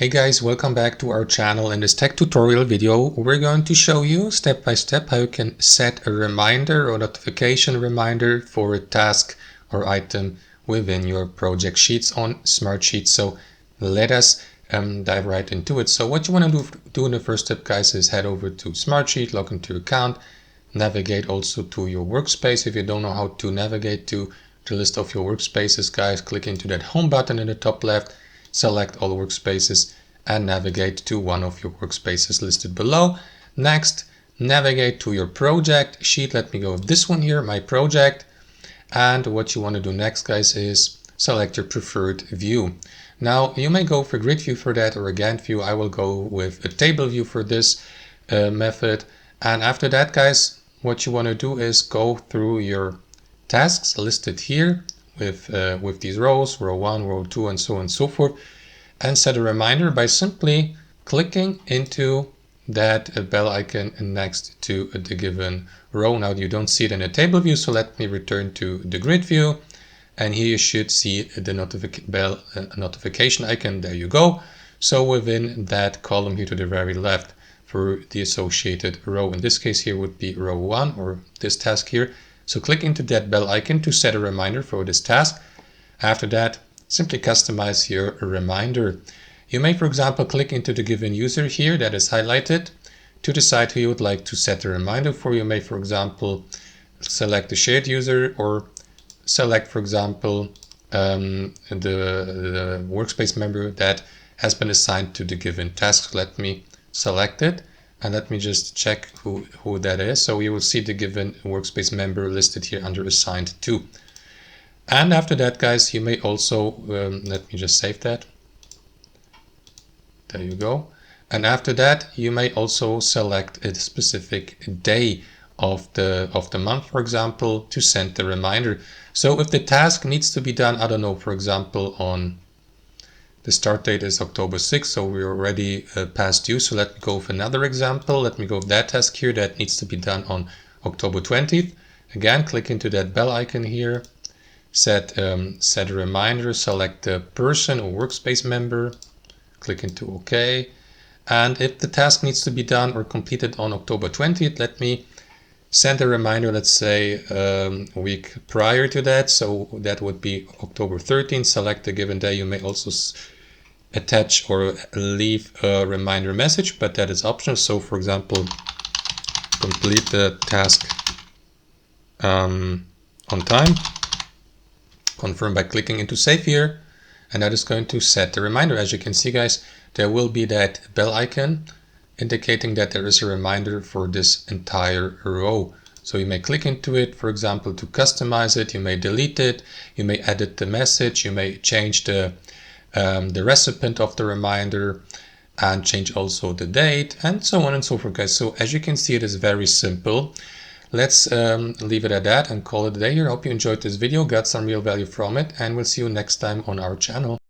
Hey guys, welcome back to our channel. In this tech tutorial video, we're going to show you step by step how you can set a reminder or notification reminder for a task or item within your project sheets on Smartsheet. So let us dive right into it. So what you want to do in the first step, guys, is head over to Smartsheet, log into your account, navigate also to your workspace. If you don't know how to navigate to the list of your workspaces, guys, click into that home button in the top left, select all workspaces and navigate to one of your workspaces listed below. Next, navigate to your project sheet. Let me go with this one here, my project. And what you want to do next, guys, is select your preferred view. Now, you may go for grid view for that or a Gantt view. I will go with a table view for this method. And after that, guys, what you want to do is go through your tasks listed here with these rows, row 1, row 2, and so on and so forth, and set a reminder by simply clicking into that bell icon next to the given row. Now you don't see it in a table view, so let me return to the grid view, and here you should see the notification icon. There you go. So within that column here to the very left for the associated row, in this case here would be row 1 or this task here. So click into that bell icon to set a reminder for this task. After that, simply customize your reminder. You may, for example, click into the given user here that is highlighted to decide who you would like to set a reminder for. You may, for example, select the shared user or select, for example, the workspace member that has been assigned to the given task. Let me select it. And let me just check who that is. So you will see the given workspace member listed here under assigned to. And after that, guys, you may also, let me just save that. There you go. And after that, you may also select a specific day of the month, for example, to send the reminder. So if the task needs to be done, I don't know, for example, on the start date is October 6th, so we're already past due. So let me go with another example. Let me go with that task here that needs to be done on October 20th. Again, click into that bell icon here, set a reminder, select the person or workspace member, click into OK. And if the task needs to be done or completed on October 20th, let me send a reminder, let's say a week prior to that. So that would be October 13th. Select the given day. You may also attach or leave a reminder message, but that is optional. So for example, complete the task on time. Confirm by clicking into save here. And that is going to set the reminder. As you can see, guys, there will be that bell icon indicating that there is a reminder for this entire row. So you may click into it, for example, to customize it. You may delete it. You may edit the message. You may change the recipient of the reminder and change also the date and so on and so forth, guys. So as you can see, it is very simple. Let's leave it at that and call it a day here. I hope you enjoyed this video, got some real value from it, and we'll see you next time on our channel.